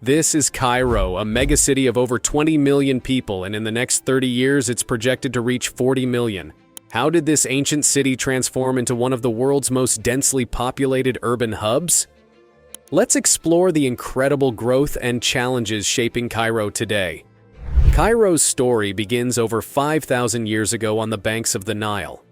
This is Cairo, a megacity of over 20 million people, and in the next 30 years it's projected to reach 40 million. How did this ancient city transform into one of the world's most densely populated urban hubs? Let's explore the incredible growth and challenges shaping Cairo today. Cairo's story begins over 5,000 years ago on the banks of the Nile.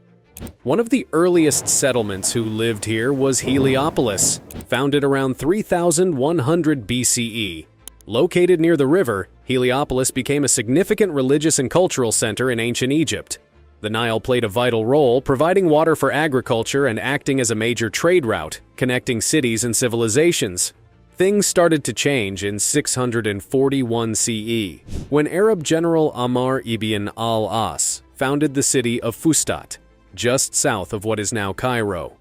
One of the earliest settlements who lived here was Heliopolis, founded around 3100 BCE. Located near the river, Heliopolis became a significant religious and cultural center in ancient Egypt. The Nile played a vital role, providing water for agriculture and acting as a major trade route, connecting cities and civilizations. Things started to change in 641 CE, when Arab general Ammar ibn al-As founded the city of Fustat, just south of what is now Cairo.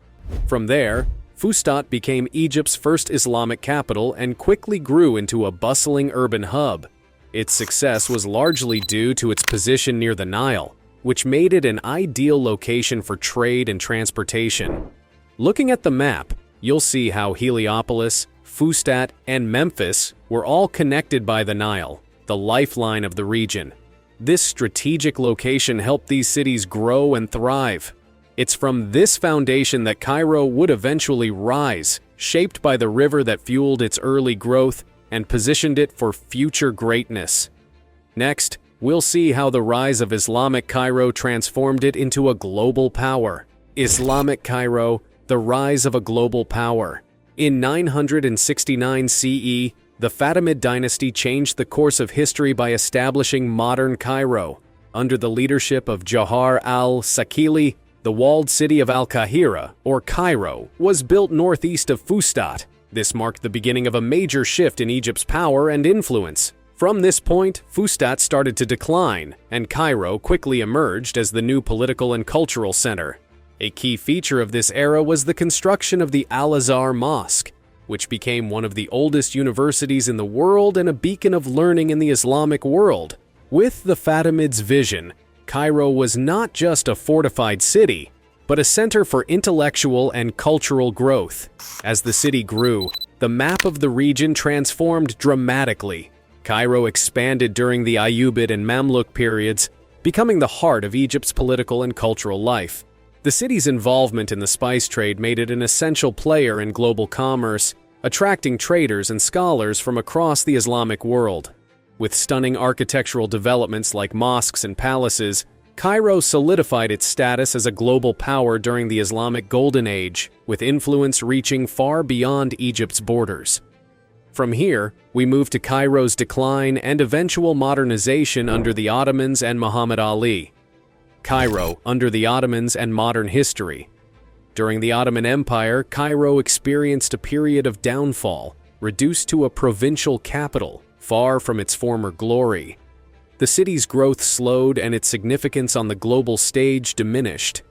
From there, Fustat became Egypt's first Islamic capital and quickly grew into a bustling urban hub. Its success was largely due to its position near the Nile, which made it an ideal location for trade and transportation. Looking at the map, you'll see how Heliopolis, Fustat, and Memphis were all connected by the Nile, the lifeline of the region. This strategic location helped these cities grow and thrive. It's from this foundation that Cairo would eventually rise, shaped by the river that fueled its early growth and positioned it for future greatness. Next, we'll see how the rise of Islamic Cairo transformed it into a global power. Islamic Cairo, the rise of a global power. In 969 CE, the Fatimid dynasty changed the course of history by establishing modern Cairo. Under the leadership of Jahar al-Sakili, the walled city of Al-Qahira, or Cairo, was built northeast of Fustat. This marked the beginning of a major shift in Egypt's power and influence. From this point, Fustat started to decline, and Cairo quickly emerged as the new political and cultural center. A key feature of this era was the construction of the Al-Azhar Mosque, which became one of the oldest universities in the world and a beacon of learning in the Islamic world. With the Fatimids' vision, Cairo was not just a fortified city, but a center for intellectual and cultural growth. As the city grew, the map of the region transformed dramatically. Cairo expanded during the Ayyubid and Mamluk periods, becoming the heart of Egypt's political and cultural life. The city's involvement in the spice trade made it an essential player in global commerce, attracting traders and scholars from across the Islamic world. With stunning architectural developments like mosques and palaces, Cairo solidified its status as a global power during the Islamic Golden Age, with influence reaching far beyond Egypt's borders. From here, we move to Cairo's decline and eventual modernization under the Ottomans and Muhammad Ali. Cairo under the Ottomans and modern history. During the Ottoman Empire, Cairo experienced a period of downfall, reduced to a provincial capital, far from its former glory. The city's growth slowed and its significance on the global stage diminished.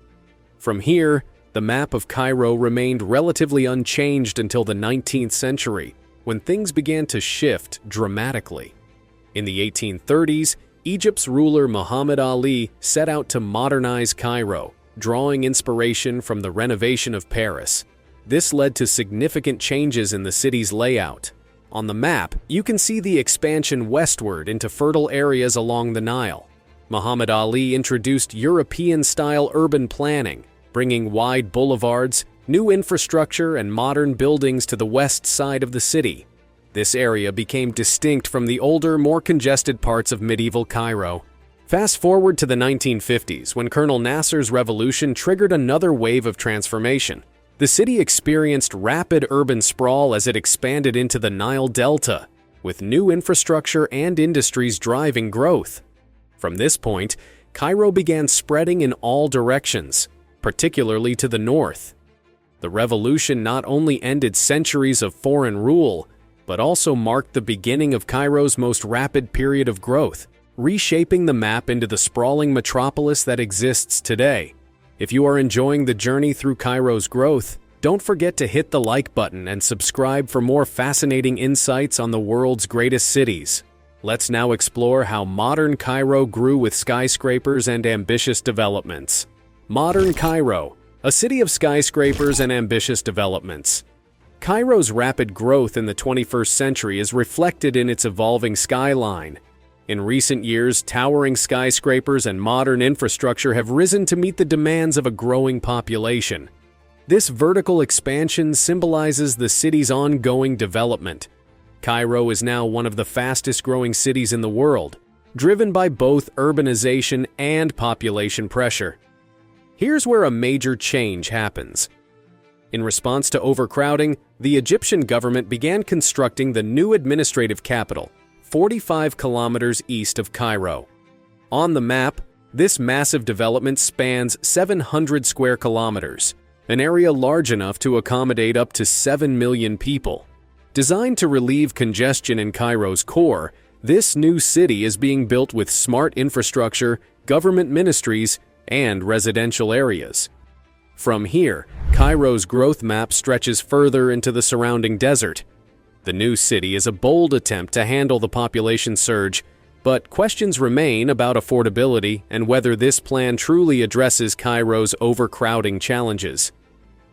From here, the map of Cairo remained relatively unchanged until the 19th century, when things began to shift dramatically. In the 1830s, Egypt's ruler Muhammad Ali set out to modernize Cairo, drawing inspiration from the renovation of Paris. This led to significant changes in the city's layout. On the map, you can see the expansion westward into fertile areas along the Nile. Muhammad Ali introduced European-style urban planning, bringing wide boulevards, new infrastructure, and modern buildings to the west side of the city. This area became distinct from the older, more congested parts of medieval Cairo. Fast forward to the 1950s, when Colonel Nasser's revolution triggered another wave of transformation. The city experienced rapid urban sprawl as it expanded into the Nile Delta, with new infrastructure and industries driving growth. From this point, Cairo began spreading in all directions, particularly to the north. The revolution not only ended centuries of foreign rule, but also marked the beginning of Cairo's most rapid period of growth, reshaping the map into the sprawling metropolis that exists today. If you are enjoying the journey through Cairo's growth, don't forget to hit the like button and subscribe for more fascinating insights on the world's greatest cities. Let's now explore how modern Cairo grew with skyscrapers and ambitious developments. Modern Cairo, a city of skyscrapers and ambitious developments. Cairo's rapid growth in the 21st century is reflected in its evolving skyline. In recent years, towering skyscrapers and modern infrastructure have risen to meet the demands of a growing population. This vertical expansion symbolizes the city's ongoing development. Cairo is now one of the fastest-growing cities in the world, driven by both urbanization and population pressure. Here's where a major change happens. In response to overcrowding, the Egyptian government began constructing the new administrative capital, 45 kilometers east of Cairo. On the map, this massive development spans 700 square kilometers, an area large enough to accommodate up to 7 million people. Designed to relieve congestion in Cairo's core, this new city is being built with smart infrastructure, government ministries, and residential areas. From here, Cairo's growth map stretches further into the surrounding desert. The new city is a bold attempt to handle the population surge, but questions remain about affordability and whether this plan truly addresses Cairo's overcrowding challenges.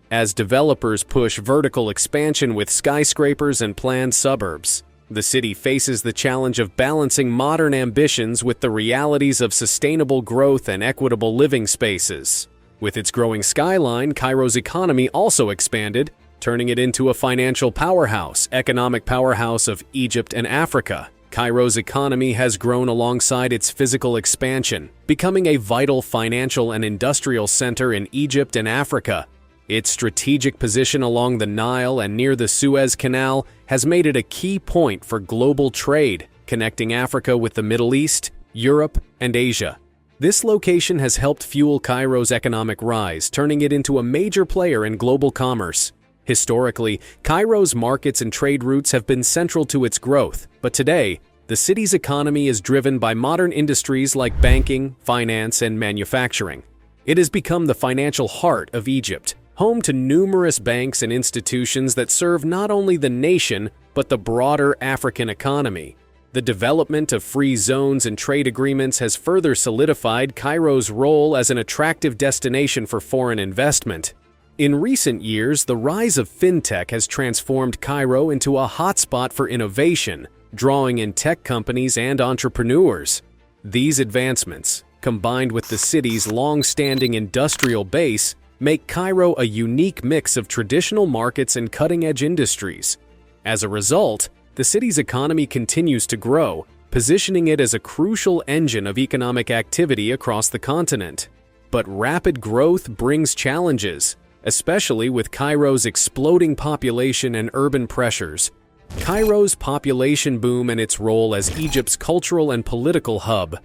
As developers push vertical expansion with skyscrapers and planned suburbs, the city faces the challenge of balancing modern ambitions with the realities of sustainable growth and equitable living spaces. With its growing skyline, Cairo's economy also expanded, turning it into a financial powerhouse, economic powerhouse of Egypt and Africa. Cairo's economy has grown alongside its physical expansion, becoming a vital financial and industrial center in Egypt and Africa. Its strategic position along the Nile and near the Suez Canal has made it a key point for global trade, connecting Africa with the Middle East, Europe, and Asia. This location has helped fuel Cairo's economic rise, turning it into a major player in global commerce. Historically, Cairo's markets and trade routes have been central to its growth, but today, the city's economy is driven by modern industries like banking, finance, and manufacturing. It has become the financial heart of Egypt, home to numerous banks and institutions that serve not only the nation, but the broader African economy. The development of free zones and trade agreements has further solidified Cairo's role as an attractive destination for foreign investment. In recent years, the rise of fintech has transformed Cairo into a hotspot for innovation, drawing in tech companies and entrepreneurs. These advancements, combined with the city's long-standing industrial base, make Cairo a unique mix of traditional markets and cutting-edge industries. As a result, the city's economy continues to grow, positioning it as a crucial engine of economic activity across the continent. But rapid growth brings challenges, especially with Cairo's exploding population and urban pressures. Cairo's population boom and its role as Egypt's cultural and political hub.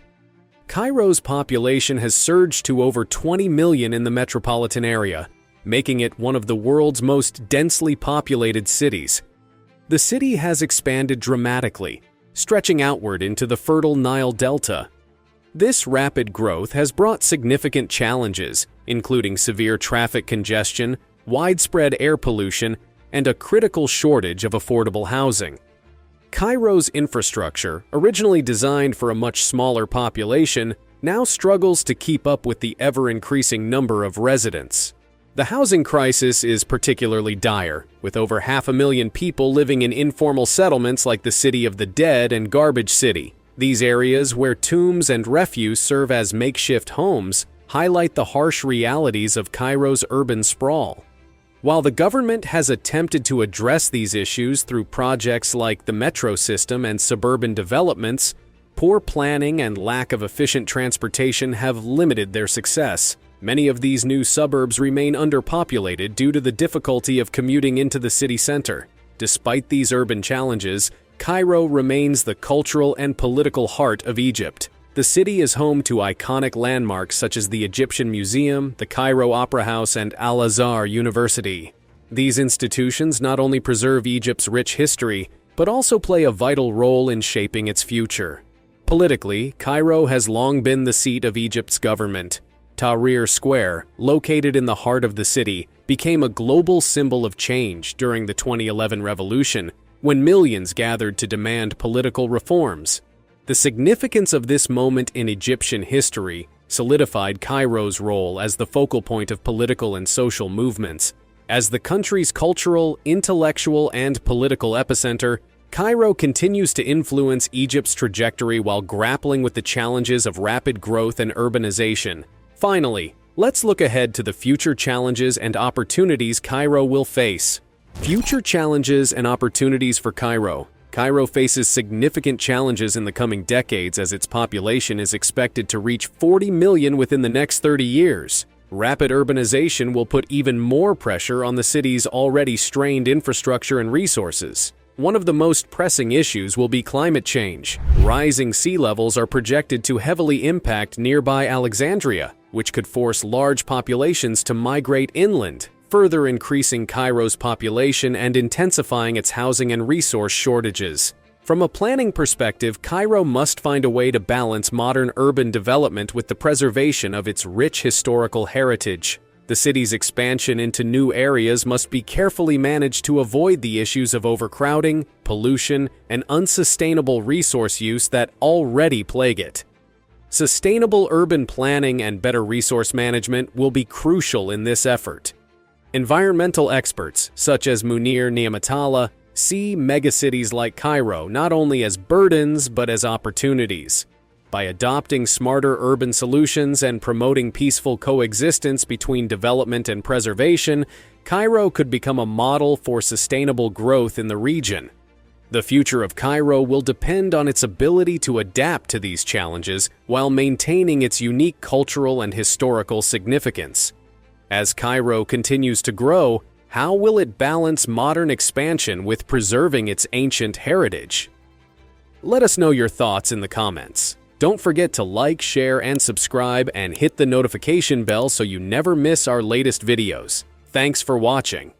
Cairo's population has surged to over 20 million in the metropolitan area, making it one of the world's most densely populated cities. The city has expanded dramatically, stretching outward into the fertile Nile Delta. This rapid growth has brought significant challenges, including severe traffic congestion, widespread air pollution, and a critical shortage of affordable housing. Cairo's infrastructure, originally designed for a much smaller population, now struggles to keep up with the ever-increasing number of residents. The housing crisis is particularly dire, with over 500,000 people living in informal settlements like the City of the Dead and Garbage City. These areas, where tombs and refuse serve as makeshift homes, highlight the harsh realities of Cairo's urban sprawl. While the government has attempted to address these issues through projects like the metro system and suburban developments, poor planning and lack of efficient transportation have limited their success. Many of these new suburbs remain underpopulated due to the difficulty of commuting into the city center. Despite these urban challenges, Cairo remains the cultural and political heart of Egypt. The city is home to iconic landmarks such as the Egyptian Museum, the Cairo Opera House, and Al-Azhar University. These institutions not only preserve Egypt's rich history, but also play a vital role in shaping its future. Politically, Cairo has long been the seat of Egypt's government. Tahrir Square, located in the heart of the city, became a global symbol of change during the 2011 revolution, when millions gathered to demand political reforms. The significance of this moment in Egyptian history solidified Cairo's role as the focal point of political and social movements. As the country's cultural, intellectual, and political epicenter, Cairo continues to influence Egypt's trajectory while grappling with the challenges of rapid growth and urbanization. Finally, let's look ahead to the future challenges and opportunities Cairo will face. Future challenges and opportunities for Cairo. Cairo faces significant challenges in the coming decades as its population is expected to reach 40 million within the next 30 years. Rapid urbanization will put even more pressure on the city's already strained infrastructure and resources. One of the most pressing issues will be climate change. Rising sea levels are projected to heavily impact nearby Alexandria, which could force large populations to migrate inland, further increasing Cairo's population and intensifying its housing and resource shortages. From a planning perspective, Cairo must find a way to balance modern urban development with the preservation of its rich historical heritage. The city's expansion into new areas must be carefully managed to avoid the issues of overcrowding, pollution, and unsustainable resource use that already plague it. Sustainable urban planning and better resource management will be crucial in this effort. Environmental experts, such as Munir Niamatalla, see megacities like Cairo not only as burdens but as opportunities. By adopting smarter urban solutions and promoting peaceful coexistence between development and preservation, Cairo could become a model for sustainable growth in the region. The future of Cairo will depend on its ability to adapt to these challenges while maintaining its unique cultural and historical significance. As Cairo continues to grow, how will it balance modern expansion with preserving its ancient heritage? Let us know your thoughts in the comments. Don't forget to like, share, and subscribe, and hit the notification bell so you never miss our latest videos. Thanks for watching.